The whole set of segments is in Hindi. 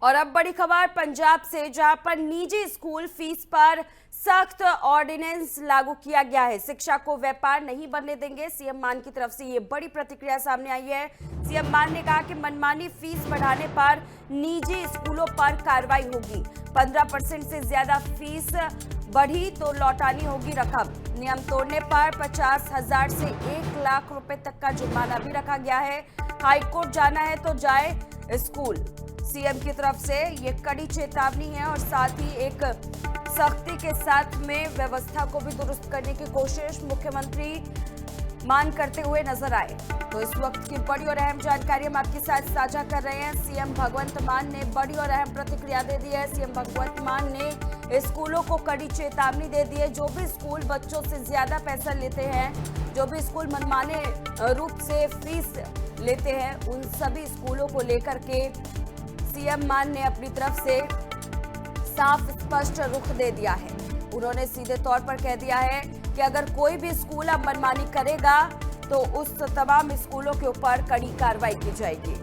और अब बड़ी खबर पंजाब से, जहां पर निजी स्कूल फीस पर सख्त ऑर्डिनेंस लागू किया गया है। शिक्षा को व्यापार नहीं बनने देंगे, सीएम मान की तरफ से ये बड़ी प्रतिक्रिया सामने आई है। सीएम मान ने कहा कि मनमानी फीस बढ़ाने पर निजी स्कूलों पर कार्रवाई होगी। 15% से ज्यादा फीस बढ़ी तो लौटानी होगी रकम। नियम तोड़ने पर 50,000 से 1 लाख रुपए तक का जुर्माना भी रखा गया है। हाईकोर्ट जाना है तो जाए स्कूल। सीएम की तरफ से ये कड़ी चेतावनी है और साथ ही एक सख्ती के साथ में व्यवस्था को भी दुरुस्त करने की कोशिश मुख्यमंत्री मान करते हुए नजर आए। तो इस वक्त की बड़ी और अहम जानकारी हम आपके साथ साझा कर रहे हैं। सीएम भगवंत मान ने बड़ी और अहम प्रतिक्रिया दे दी है। सीएम भगवंत मान ने स्कूलों को कड़ी चेतावनी दे दी है। जो भी स्कूल बच्चों से ज्यादा पैसा लेते हैं, जो भी स्कूल मनमाने रूप से फीस लेते हैं, उन सभी स्कूलों को लेकर के सीएम मान ने अपनी तरफ से साफ स्पष्ट रुख दे दिया है। उन्होंने सीधे तौर पर कह दिया है कि अगर कोई भी स्कूल अब मनमानी करेगा तो उस तमाम स्कूलों के ऊपर कड़ी कार्रवाई की जाएगी।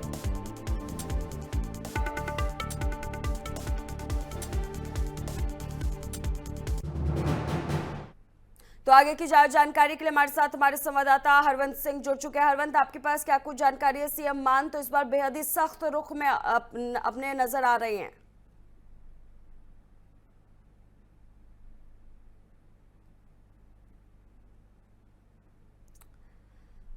तो आगे की जानकारी के लिए हमारे साथ हमारे संवाददाता हरवंत सिंह जुड़ चुके हैं। हरवंत, आपके पास क्या कुछ जानकारी है? सीएम मान तो इस बार बेहद ही सख्त रुख में अपने नजर आ रहे हैं।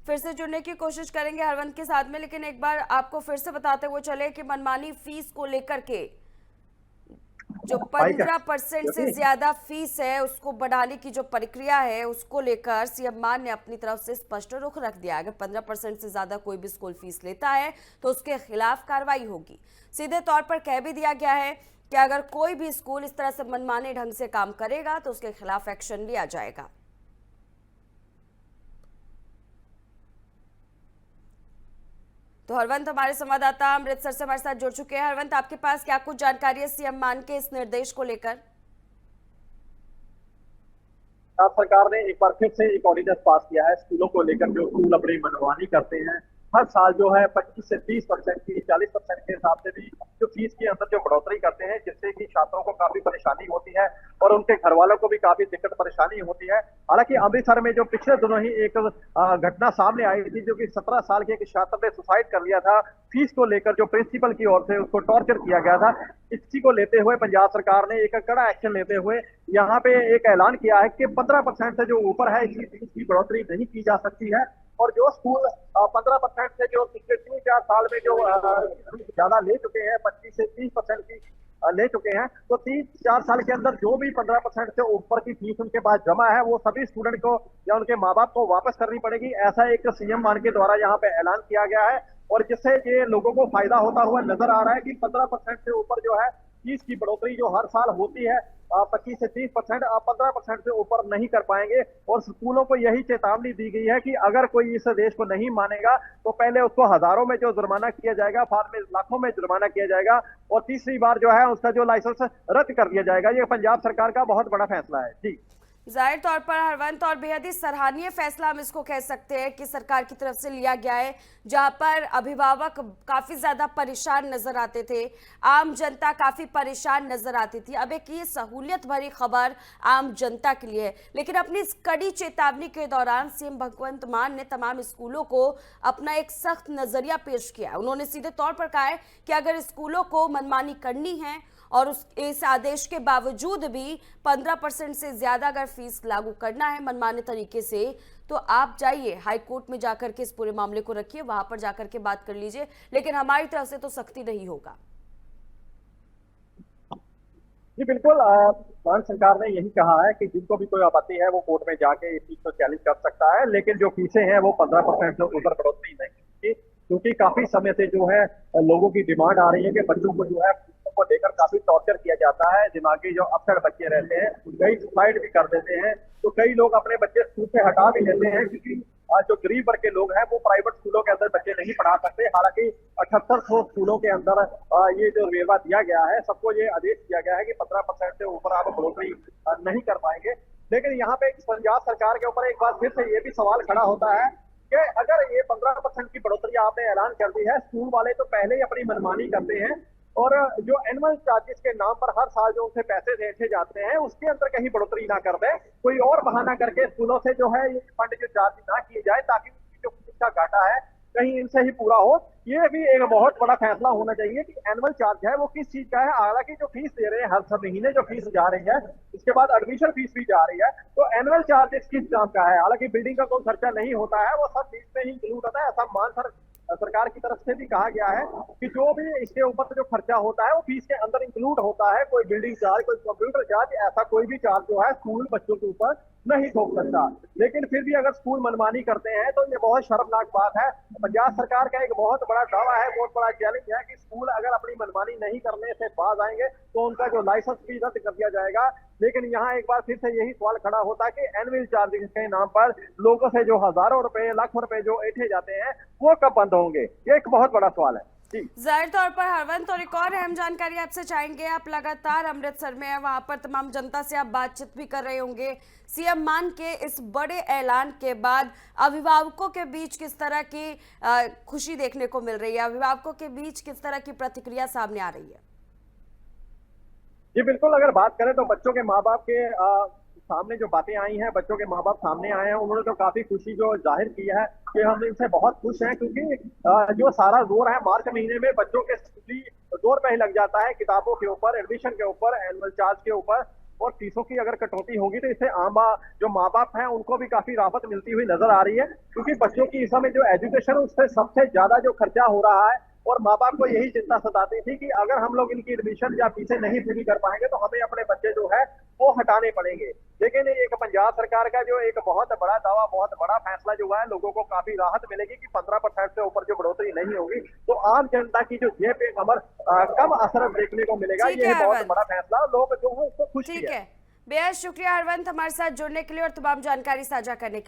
फिर से जुड़ने की कोशिश करेंगे हरवंत के साथ में, लेकिन एक बार आपको फिर से बताते हुए चले कि मनमानी फीस को लेकर के जो 15% से ज्यादा फीस है उसको बढ़ाने की जो प्रक्रिया है उसको लेकर सीएम मान ने अपनी तरफ से स्पष्ट रुख रख दिया। अगर 15% से ज्यादा कोई भी स्कूल फीस लेता है तो उसके खिलाफ कार्रवाई होगी। सीधे तौर पर कह भी दिया गया है कि अगर कोई भी स्कूल इस तरह से मनमाने ढंग से काम करेगा तो उसके खिलाफ एक्शन लिया जाएगा। तो हरवंत हमारे संवाददाता अमृतसर से हमारे साथ जुड़ चुके हैं। हरवंत, आपके पास क्या कुछ जानकारी है सीएम मान के इस निर्देश को लेकर? सरकार ने एक बार फिर से एक ऑर्डिनेंस पास किया है स्कूलों को लेकर। जो स्कूल अपनी मनमानी करते हैं, हर साल जो है 25 से 30% की 40% के हिसाब से भी जो फीस के अंदर जो बढ़ोतरी करते हैं, जिससे कि छात्रों को काफी परेशानी होती है और उनके घर वालों को भी काफी दिक्कत परेशानी होती है। हालांकि अमृतसर में जो पिछले दिनों ही एक घटना सामने आई थी, जो कि 17 साल के एक छात्र ने सुसाइड कर लिया था फीस को लेकर। जो प्रिंसिपल की ओर से उसको टॉर्चर किया गया था। इसी को लेते हुए पंजाब सरकार ने एक कड़ा एक्शन लेते हुए यहाँ पे एक ऐलान किया है कि 15% से जो ऊपर है इसकी फीस की बढ़ोतरी नहीं की जा सकती है। और जो स्कूल 15% से जो पिछले 3-4 साल में जो ज्यादा ले चुके हैं, 25 से 30% की ले चुके हैं, तो 3-4 साल के अंदर जो भी 15% से ऊपर की फीस उनके पास जमा है वो सभी स्टूडेंट को या उनके माँ बाप को वापस करनी पड़ेगी। ऐसा एक सीएम मान के द्वारा यहाँ पे ऐलान किया गया है और जिससे ये लोगों को फायदा होता हुआ नजर आ रहा है कि 15% से ऊपर जो है फीस की बढ़ोतरी जो हर साल होती है 25 से 30%, 15% से ऊपर नहीं कर पाएंगे। और स्कूलों को यही चेतावनी दी गई है कि अगर कोई इस देश को नहीं मानेगा तो पहले उसको हजारों में जो जुर्माना किया जाएगा, बाद में लाखों में जुर्माना किया जाएगा और तीसरी बार जो है उसका जो लाइसेंस रद्द कर दिया जाएगा। ये पंजाब सरकार का बहुत बड़ा फैसला है। जी, जाहिर तौर पर हरवंत, और बेहद ही सराहनीय फैसला हम इसको कह सकते हैं कि सरकार की तरफ से लिया गया है, जहां पर अभिभावक काफी ज्यादा परेशान नजर आते थे, आम जनता काफी परेशान नजर आती थी। अब एक ये सहूलियत भरी खबर आम जनता के लिए है, लेकिन अपनी इस कड़ी चेतावनी के दौरान सीएम भगवंत मान ने तमाम स्कूलों को अपना एक सख्त नजरिया पेश किया। उन्होंने सीधे तौर पर कहा है कि अगर स्कूलों को मनमानी करनी है और इस आदेश के बावजूद भी 15% से ज्यादा अगर फीस लागू करना है मनमाने तरीके से, तो आप जाइए हाईकोर्ट में जाकर के इस पूरे मामले को रखिए, वहां पर जाकर के बात कर लीजिए, लेकिन हमारी तरफ से तो सख्ती नहीं होगा। जी बिल्कुल। मान सरकार ने यही कहा है कि जिनको भी कोई आपत्ति है वो कोर्ट में जाके इस चीज को चैलेंज कर सकता है, लेकिन जो फीसें हैं वो 15% से ऊपर बढ़ोतरी नहीं होगी। क्योंकि काफी समय से जो है लोगों की डिमांड आ रही है कि बच्चों को जो है को लेकर काफी टॉर्चर किया जाता है। दिमागी जो अफसर बच्चे रहते हैं कई सुसाइड भी कर देते हैं, तो कई लोग अपने बच्चे स्कूल से हटा भी लेते हैं क्योंकि जो गरीब वर्ग के लोग हैं वो प्राइवेट स्कूलों के अंदर बच्चे नहीं पढ़ा सकते। हालांकि 7800 स्कूलों के अंदर ये जो वेरवा दिया गया है, सबको ये आदेश दिया गया है कि 15% से ऊपर आप बढ़ोतरी नहीं कर पाएंगे। लेकिन यहाँ पे पंजाब सरकार के ऊपर एक बार फिर से ये भी सवाल खड़ा होता है कि अगर ये 15% की बढ़ोतरी आपने ऐलान कर दी है, स्कूल वाले तो पहले ही अपनी मनमानी करते हैं, और जो एनुअल चार्जेस के नाम पर हर साल जो उनसे पैसे देखे जाते हैं उसके अंदर कहीं बढ़ोतरी ना कर दे, कोई और बहाना करके स्कूलों से जो है ये फंड जो चार्ज ना किए जाए ताकि उनकी जो फीस का घाटा है कहीं इनसे ही पूरा हो। ये भी एक बहुत बड़ा फैसला होना चाहिए कि एनुअल चार्ज है वो किस चीज का है। हालांकि जो फीस दे रहे हैं हर महीने जो फीस जा रही है, इसके बाद एडमिशन फीस भी जा रही है, तो एनुअल चार्ज किस नाम का है। हालांकि बिल्डिंग का कोई खर्चा नहीं होता है, वो सब फीस में ही इंक्लूड होता है। ऐसा सरकार की तरफ से भी कहा गया है कि जो भी इसके ऊपर जो खर्चा होता है वो फीस के अंदर इंक्लूड होता है। कोई बिल्डिंग चार्ज, कोई कंप्यूटर चार्ज, ऐसा कोई भी चार्ज जो है स्कूल बच्चों के ऊपर नहीं थोप सकता। लेकिन फिर भी अगर स्कूल मनमानी करते हैं तो ये बहुत शर्मनाक बात है। पंजाब सरकार का एक बहुत बड़ा दावा है, बहुत बड़ा चैलेंज है कि स्कूल अगर अपनी मनमानी नहीं करने से बाज आएंगे तो उनका जो लाइसेंस भी रद्द कर दिया जाएगा। लेकिन यहाँ एक बार फिर से यही सवाल खड़ा होता है कि एनुअल चार्जेस के नाम पर लोगों से जो हजारों रुपए, लाखों रुपए जो ऐंठे जाते हैं वो कब बंद होंगे, ये एक बहुत बड़ा सवाल है। जाहिर तौर पर हरवंत, और एक और अहम जानकारी आपसे चाहेंगे। आप लगातार अमृतसर में हैं, वहां पर तमाम जनता से आप बातचीत भी कर रहे होंगे। सीएम मान के इस बड़े ऐलान के बाद अभिभावकों के बीच किस तरह की खुशी देखने को मिल रही है, अभिभावकों के बीच किस तरह की प्रतिक्रिया सामने आ रही है? जी बिल्कुल, अगर बात करें तो बच्चों के माँ बाप के सामने जो बातें आई हैं, बच्चों के माँ बाप सामने आए हैं, उन्होंने तो काफी खुशी जो जाहिर की है कि हम इनसे बहुत खुश हैं, क्योंकि जो सारा जोर है मार्च महीने में बच्चों के स्कूली जोर पे ही लग जाता है, किताबों के ऊपर, एडमिशन के ऊपर, एनुअल चार्ज के ऊपर। और फीसों की अगर कटौती होगी तो इससे आम जो माँ बाप हैं उनको भी काफी राहत मिलती हुई नजर आ रही है, क्योंकि बच्चों की इस समय जो एजुकेशन है उससे सबसे ज्यादा जो खर्चा हो रहा है और माँ बाप को यही चिंता सताती थी कि अगर हम लोग इनकी एडमिशन या फीसें नहीं पूरी कर पाएंगे तो हमें अपने बच्चे जो है वो हटाने पड़ेंगे। लेकिन एक पंजाब सरकार का जो एक बहुत बड़ा दावा, बहुत बड़ा फैसला जो है, लोगों को काफी राहत मिलेगी कि 15% से ऊपर जो बढ़ोतरी नहीं होगी, तो आम जनता की जो जेब पे कम असर देखने को मिलेगा। ये बहुत बड़ा फैसला, लोग जो है उसको खुश ठीक है। बेहद शुक्रिया हरवंत, हमारे साथ जुड़ने के लिए और तमाम जानकारी साझा करने के लिए।